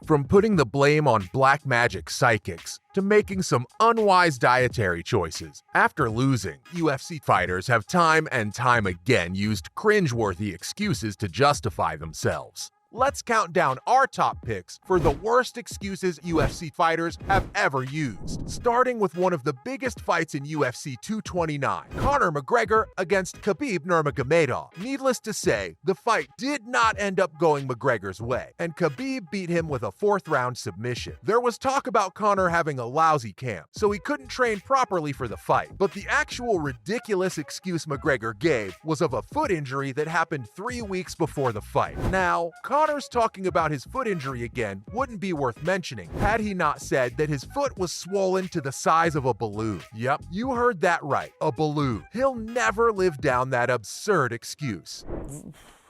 From putting the blame on black magic psychics to making some unwise dietary choices. After losing, UFC fighters have time and time again used cringeworthy excuses to justify themselves. Let's count down our top picks for the worst excuses UFC fighters have ever used, starting with one of the biggest fights in UFC 229, Conor McGregor against Khabib Nurmagomedov. Needless to say, the fight did not end up going McGregor's way, and Khabib beat him with a fourth-round submission. There was talk about Conor having a lousy camp, so he couldn't train properly for the fight, but the actual ridiculous excuse McGregor gave was of a foot injury that happened 3 weeks before the fight. Now, Conor's talking about his foot injury again wouldn't be worth mentioning had he not said that his foot was swollen to the size of a balloon. Yep, you heard that right, a balloon. He'll never live down that absurd excuse.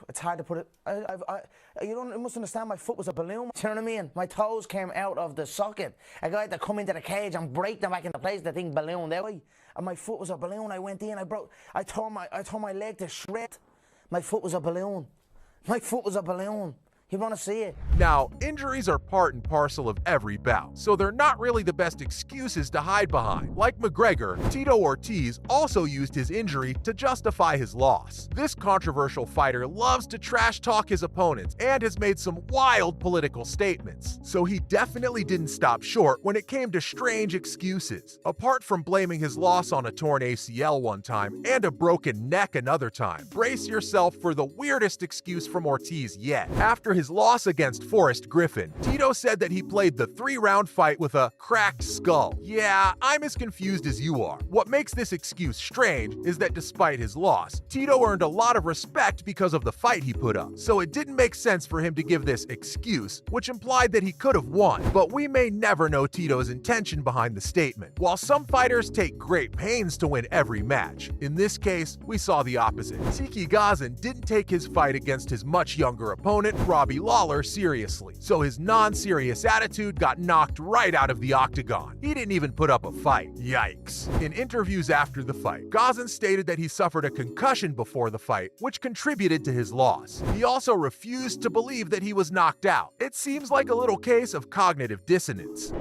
It's hard to put it. You must understand, my foot was a balloon. Do you know what I mean? My toes came out of the socket. A guy had to come into the cage and break them back into place. The thing ballooned out, and my foot was a balloon. I went in, I tore my leg to shred. My foot was a balloon. My foot was a balloon. You want to see it? Now, injuries are part and parcel of every bout, so they're not really the best excuses to hide behind. Like McGregor, Tito Ortiz also used his injury to justify his loss. This controversial fighter loves to trash talk his opponents and has made some wild political statements, so he definitely didn't stop short when it came to strange excuses. Apart from blaming his loss on a torn ACL one time and a broken neck another time, brace yourself for the weirdest excuse from Ortiz yet. After his loss against Forrest Griffin, Tito said that he played the 3-round fight with a cracked skull. Yeah, I'm as confused as you are. What makes this excuse strange is that despite his loss, Tito earned a lot of respect because of the fight he put up, so it didn't make sense for him to give this excuse, which implied that he could have won. But we may never know Tito's intention behind the statement. While some fighters take great pains to win every match, in this case, we saw the opposite. Tiki Gazan didn't take his fight against his much younger opponent, Robbie Lawler, seriously, so his non-serious attitude got knocked right out of the octagon. He didn't even put up a fight. Yikes. In interviews after the fight, Gazan stated that he suffered a concussion before the fight, which contributed to his loss. He also refused to believe that he was knocked out. It seems like a little case of cognitive dissonance.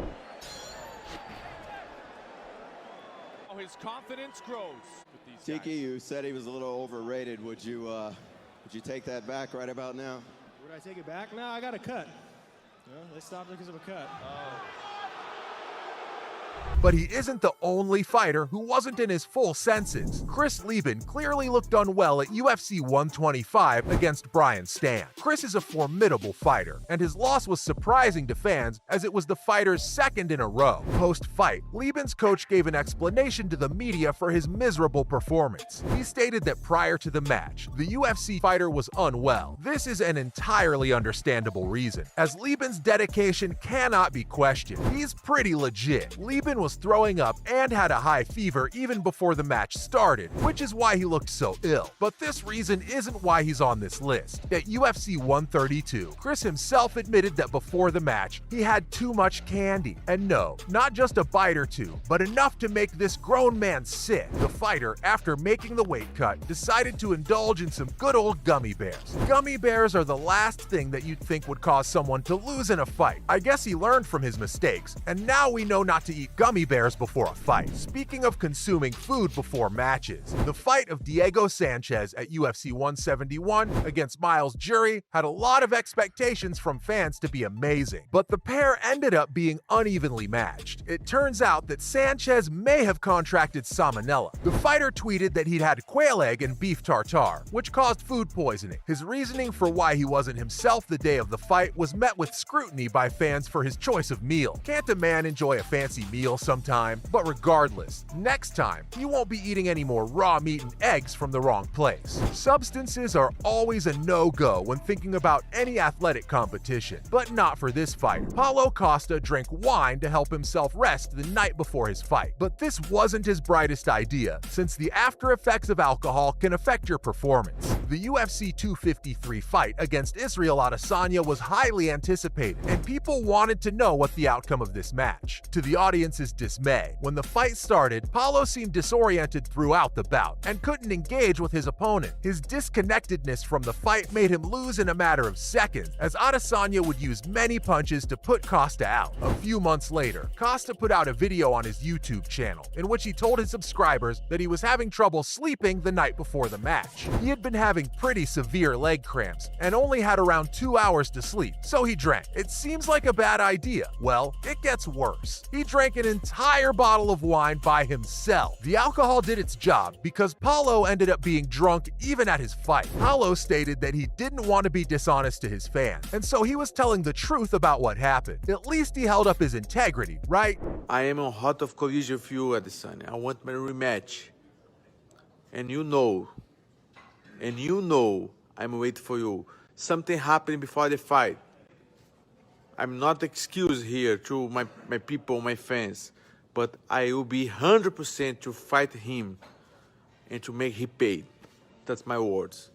His confidence grows with these Tiki, guys. you said he was a little overrated. Would you take that back right about now? Would I take it back? No, I got a cut. They stopped because of a cut. But he isn't the only fighter who wasn't in his full senses. Chris Lieben clearly looked unwell at UFC 125 against Brian Stann. Chris is a formidable fighter, and his loss was surprising to fans as it was the fighter's second in a row. Post-fight, Lieben's coach gave an explanation to the media for his miserable performance. He stated that prior to the match, the UFC fighter was unwell. This is an entirely understandable reason, as Lieben's dedication cannot be questioned. He's pretty legit. Lieben was throwing up and had a high fever even before the match started, which is why he looked so ill. But this reason isn't why he's on this list. At UFC 132, Chris himself admitted that before the match, he had too much candy. And no, not just a bite or two, but enough to make this grown man sick. The fighter, after making the weight cut, decided to indulge in some good old gummy bears. Gummy bears are the last thing that you'd think would cause someone to lose in a fight. I guess he learned from his mistakes, and now we know not to eat gummy bears before a fight. Speaking of consuming food before matches, the fight of Diego Sanchez at UFC 171 against Miles Jury had a lot of expectations from fans to be amazing, but the pair ended up being unevenly matched. It turns out that Sanchez may have contracted salmonella. The fighter tweeted that he'd had quail egg and beef tartare, which caused food poisoning. His reasoning for why he wasn't himself the day of the fight was met with scrutiny by fans for his choice of meal. Can't a man enjoy a fancy meal sometime? But regardless, next time, he won't be eating any more raw meat and eggs from the wrong place. Substances are always a no-go when thinking about any athletic competition, but not for this fight. Paulo Costa drank wine to help himself rest the night before his fight. But this wasn't his brightest idea, since the after effects of alcohol can affect your performance. The UFC 253 fight against Israel Adesanya was highly anticipated, and people wanted to know what the outcome of this match. To the audience's dismay, when the fight started, Paulo seemed disoriented throughout the bout and couldn't engage with his opponent. His disconnectedness from the fight made him lose in a matter of seconds, as Adesanya would use many punches to put Costa out. A few months later, Costa put out a video on his YouTube channel in which he told his subscribers that he was having trouble sleeping the night before the match. He had been having pretty severe leg cramps and only had around 2 hours to sleep, so he drank. It seems like a bad idea. Well, it gets worse. He drank an entire bottle of wine by himself. The alcohol did its job because Paulo ended up being drunk even at his fight. Paulo stated that he didn't want to be dishonest to his fans, and so he was telling the truth about what happened. At least he held up his integrity, right? I am on hot of collision with you, Adesanya. I want my rematch. And you know I'm waiting for you. Something happened before the fight. I'm not excused here to my people, my fans, but I will be 100% to fight him and to make him pay. That's my words.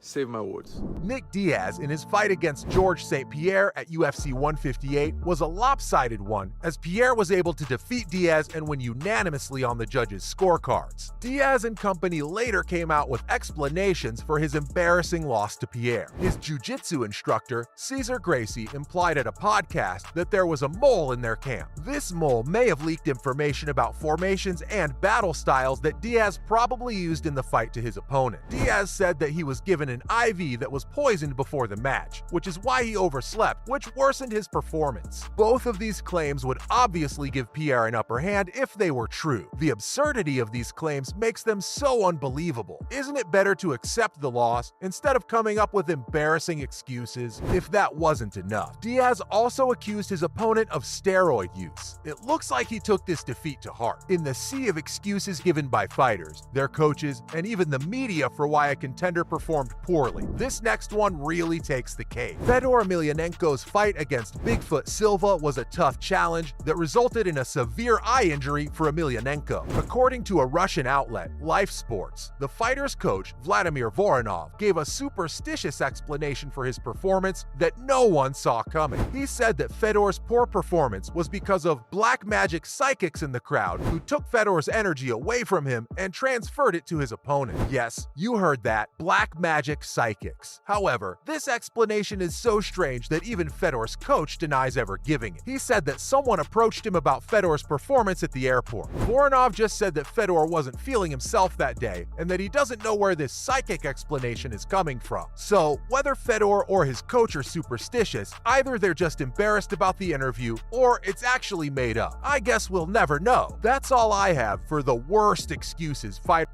Save my words. Nick Diaz, in his fight against George St. Pierre at UFC 158, was a lopsided one, as Pierre was able to defeat Diaz and win unanimously on the judges' scorecards. Diaz and company later came out with explanations for his embarrassing loss to Pierre. His jiu-jitsu instructor, Cesar Gracie, implied at a podcast that there was a mole in their camp. This mole may have leaked information about formations and battle styles that Diaz probably used in the fight to his opponent. Diaz said that he was given an IV that was poisoned before the match, which is why he overslept, which worsened his performance. Both of these claims would obviously give Pierre an upper hand if they were true. The absurdity of these claims makes them so unbelievable. Isn't it better to accept the loss instead of coming up with embarrassing excuses? If that wasn't enough, Diaz also accused his opponent of steroid use. It looks like he took this defeat to heart. In the sea of excuses given by fighters, their coaches, and even the media for why a contender performed poorly, this next one really takes the cake. Fedor Emelianenko's fight against Bigfoot Silva was a tough challenge that resulted in a severe eye injury for Emelianenko. According to a Russian outlet, Life Sports, the fighter's coach, Vladimir Voronov, gave a superstitious explanation for his performance that no one saw coming. He said that Fedor's poor performance was because of black magic psychics in the crowd who took Fedor's energy away from him and transferred it to his opponent. Yes, you heard that, black magic psychics. However, this explanation is so strange that even Fedor's coach denies ever giving it. He said that someone approached him about Fedor's performance at the airport. Voronov just said that Fedor wasn't feeling himself that day and that he doesn't know where this psychic explanation is coming from. So, whether Fedor or his coach are superstitious, either they're just embarrassed about the interview or it's actually made up. I guess we'll never know. That's all I have for the worst excuses fighters